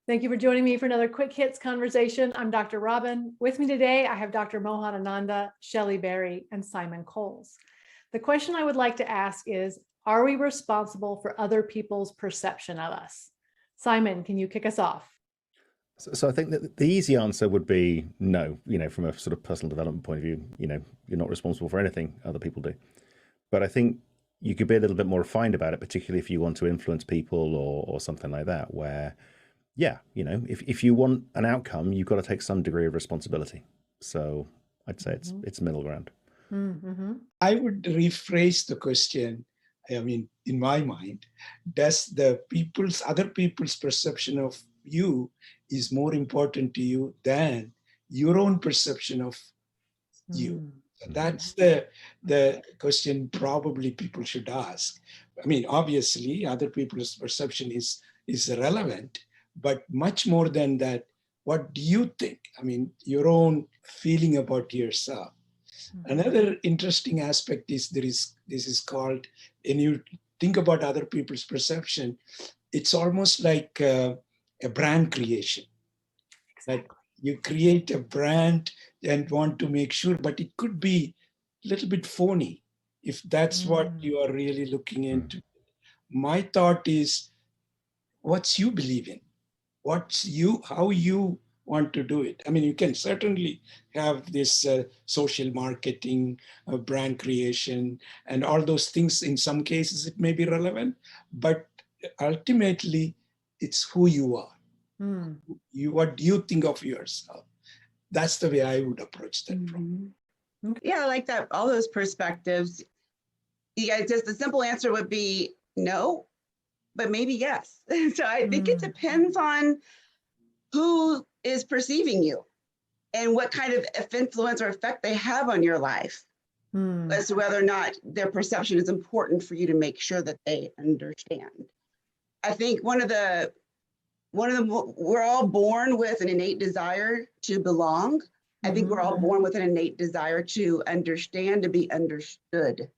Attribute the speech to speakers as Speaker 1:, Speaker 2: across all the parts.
Speaker 1: Thank you for joining me for another Quick Hits conversation. I'm Dr. Robyn. With me today, I have Dr. Mohan Ananda, Shellie Berry, and Simon Coles. The question I would like to ask is, are we responsible for other people's perception of us? Simon, can you kick us off?
Speaker 2: So I think that the easy answer would be no, from a sort of personal development point of view, you're not responsible for anything other people do. But I think you could be a little bit more refined about it, particularly if you want to influence people or something like that, where, yeah, if you want an outcome, you've got to take some degree of responsibility. So I'd say it's middle ground.
Speaker 1: Mm-hmm.
Speaker 3: I would rephrase the question. I mean, in my mind, does other people's perception of you is more important to you than your own perception of you? That's the question probably people should ask. I mean, obviously, other people's perception is relevant, but much more than that, what do you think? I mean, your own feeling about yourself. Another interesting aspect is this is called, when you think about other people's perception, it's almost like a brand creation. Exactly. That you create a brand and want to make sure, but it could be a little bit phony if that's what you are really looking into. My thought is, what's you believe in? How you want to do it. I mean, you can certainly have this social marketing, brand creation, and all those things. In some cases, it may be relevant, but ultimately, it's who you are. What do you think of yourself? That's the way I would approach that problem.
Speaker 4: Yeah, I like that. All those perspectives. Yeah, just the simple answer would be no, but maybe yes. So I think it depends on who is perceiving you and what kind of influence or effect they have on your life as to whether or not their perception is important for you to make sure that they understand. I think we're all born with an innate desire to belong. I think we're all born with an innate desire to understand, to be understood.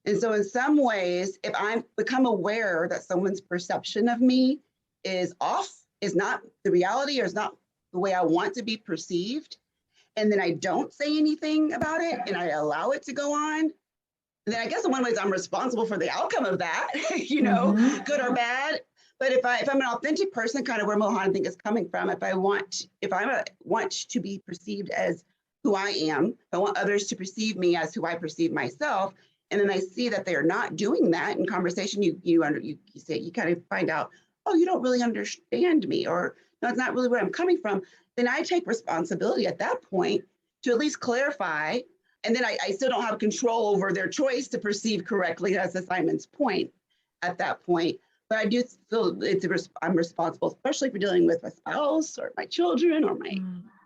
Speaker 4: And so in some ways, if I become aware that someone's perception of me is off, is not the reality, or is not the way I want to be perceived, and then I don't say anything about it and I allow it to go on, then I guess in one way I'm responsible for the outcome of that, good or bad. But if I'm an authentic person, kind of where Mohan I think is coming from, if I want to be perceived as who I am, if I want others to perceive me as who I perceive myself, and then I see that they are not doing that in conversation, you kind of find out, oh, you don't really understand me, or no, it's not really where I'm coming from. Then I take responsibility at that point to at least clarify. And then I still don't have control over their choice to perceive correctly. That's Simon's point at that point. But I do feel I'm responsible, especially for dealing with my spouse or my children or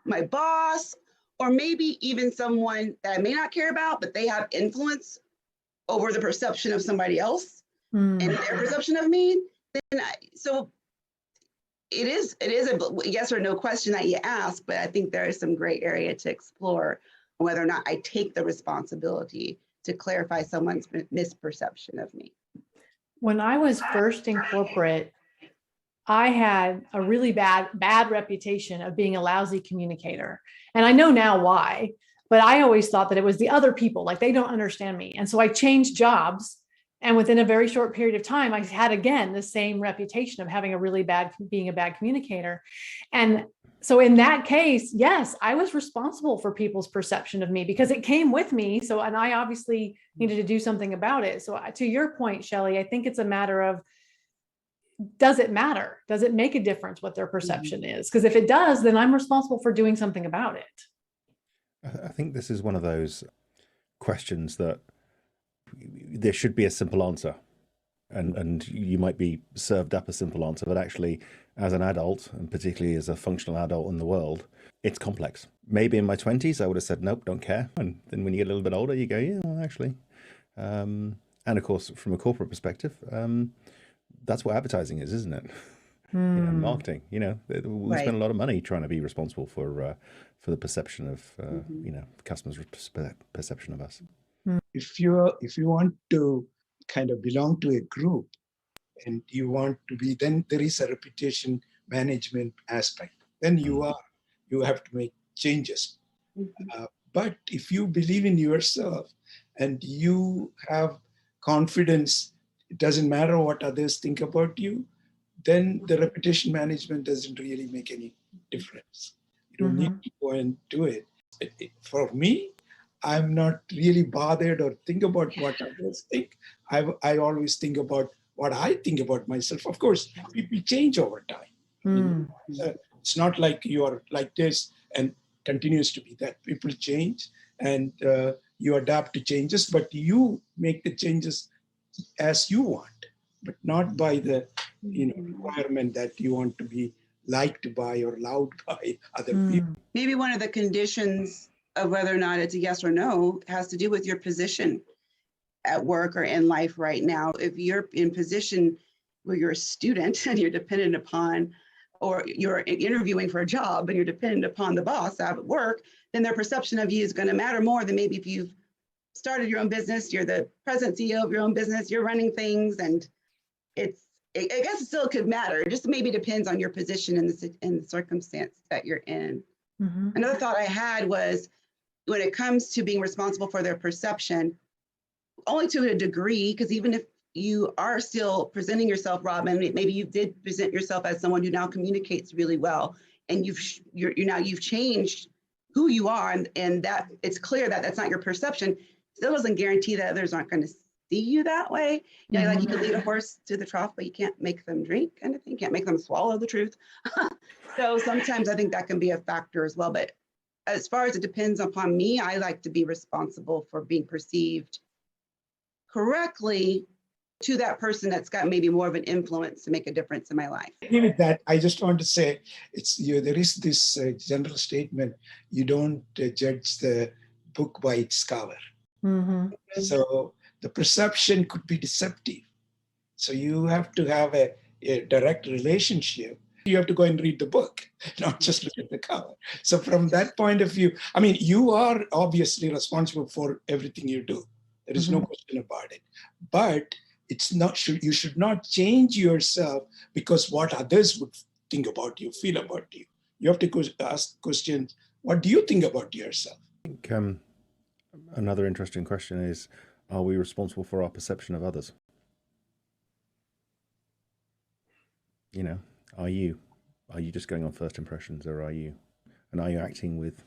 Speaker 4: my boss, or maybe even someone that I may not care about, but they have influence over the perception of somebody else and their perception of me. So it is a yes or no question that you ask, but I think there is some gray area to explore whether or not I take the responsibility to clarify someone's misperception of me.
Speaker 1: When I was first in corporate, I had a really bad reputation of being a lousy communicator. And I know now why, but I always thought that it was the other people, like they don't understand me. And so I changed jobs. And within a very short period of time, I had, again, the same reputation of being a bad communicator. And so in that case, yes, I was responsible for people's perception of me because it came with me. So, and I obviously needed to do something about it. So to your point, Shellie, I think it's a matter of, does it matter? Does it make a difference what their perception is? Because if it does, then I'm responsible for doing something about it.
Speaker 2: I think this is one of those questions that there should be a simple answer, and you might be served up a simple answer, but actually as an adult, and particularly as a functional adult in the world, it's complex. Maybe in my 20s I would have said nope, don't care, and then when you get a little bit older you go, yeah, well, actually, and of course from a corporate perspective, that's what advertising is, isn't it? Marketing, we spend a lot of money trying to be responsible for the perception of customers' perception of us.
Speaker 3: If you want to kind of belong to a group, and you want to be, then there is a reputation management aspect. Then you have to make changes. But if you believe in yourself and you have confidence, it doesn't matter what others think about you, then the reputation management doesn't really make any difference. You don't need to go and do it. For me, I'm not really bothered or think about what others think. I always think about what I think about myself. Of course, people change over time. It's not like you are like this and continues to be that. People change and you adapt to changes, but you make the changes as you want, but not by the requirement that you want to be liked by or loved by other people.
Speaker 4: Maybe one of the conditions of whether or not it's a yes or no has to do with your position at work or in life right now. If you're in position where you're a student and you're dependent upon, or you're interviewing for a job and you're dependent upon the boss at work, then their perception of you is going to matter more than maybe if you've started your own business, you're the president CEO of your own business, you're running things, and I guess it still could matter. It just maybe depends on your position in the circumstance that you're in. Another thought I had was, when it comes to being responsible for their perception, only to a degree, because even if you are still presenting yourself, Robyn, maybe you did present yourself as someone who now communicates really well, and you've changed who you are, and that it's clear that that's not your perception, still doesn't guarantee that others aren't going to see you that way. You know, like you can lead a horse to the trough, but you can't make them drink, kind of thing. You can't make them swallow the truth. So sometimes I think that can be a factor as well. But as far as it depends upon me, I like to be responsible for being perceived correctly to that person that's got maybe more of an influence to make a difference in my life.
Speaker 3: Even with that, I just want to say, there is this general statement: you don't judge the book by its cover. So the perception could be deceptive. So you have to have a direct relationship. You have to go and read the book, not just look at the cover. So from that point of view, I mean, you are obviously responsible for everything you do. There is no question about it. But it's not, you should not change yourself because what others would think about you, feel about you. You have to ask questions, what do you think about yourself?
Speaker 2: I think another interesting question is, are we responsible for our perception of others? You know, are you just going on first impressions, or are you acting with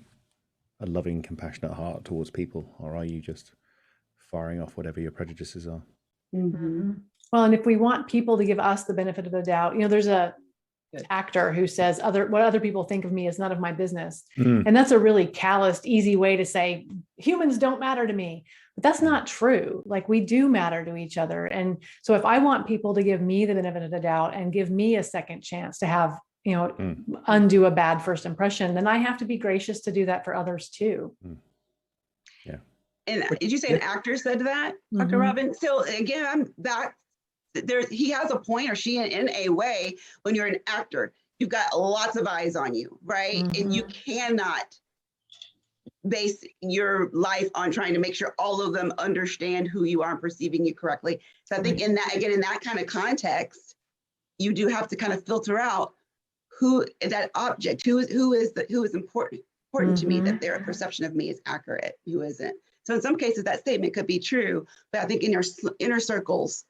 Speaker 2: a loving, compassionate heart towards people, or are you just firing off whatever your prejudices are?
Speaker 1: Well, and if we want people to give us the benefit of the doubt, there's a actor who says what other people think of me is none of my business. And that's a really calloused, easy way to say humans don't matter to me. But that's not true. Like, we do matter to each other. And so if I want people to give me the benefit of the doubt and give me a second chance to have, undo a bad first impression, then I have to be gracious to do that for others too.
Speaker 2: Yeah.
Speaker 4: And did you say an actor said that, Dr. Robyn? So again, I'm back. He has a point, or she, in a way. When you're an actor, you've got lots of eyes on you, right? And you cannot base your life on trying to make sure all of them understand who you are and perceiving you correctly. So I think in that kind of context, you do have to kind of filter out who that object, who is important to me, that their perception of me is accurate, who isn't. So in some cases that statement could be true, but I think in your inner circles,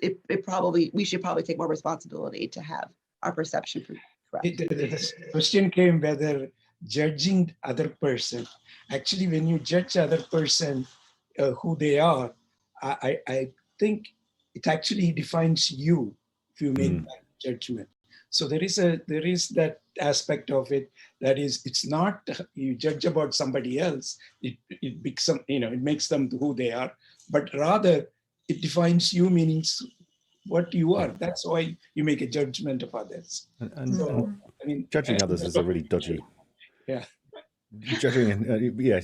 Speaker 4: we should probably take more responsibility to have our perception correct.
Speaker 3: The question came whether judging other person, actually when you judge other person who they are, I think it actually defines you if you make that judgment. So there is that aspect of it, that is, it's not you judge about somebody else, it makes them who they are, but rather it defines you, meaning what you are. That's why you make a judgment of others.
Speaker 2: And judging others is a really dodgy.
Speaker 3: Yeah.
Speaker 2: Judging,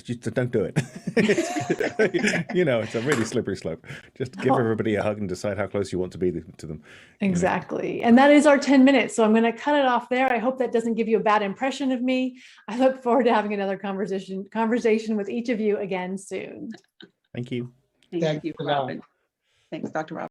Speaker 2: just don't do it. It's a really slippery slope. Just give everybody a hug and decide how close you want to be to them.
Speaker 1: Exactly. And that is our 10 minutes. So I'm going to cut it off there. I hope that doesn't give you a bad impression of me. I look forward to having another conversation with each of you again soon.
Speaker 2: Thank you.
Speaker 4: Thank you, Robyn. Thanks, Dr. Robyn.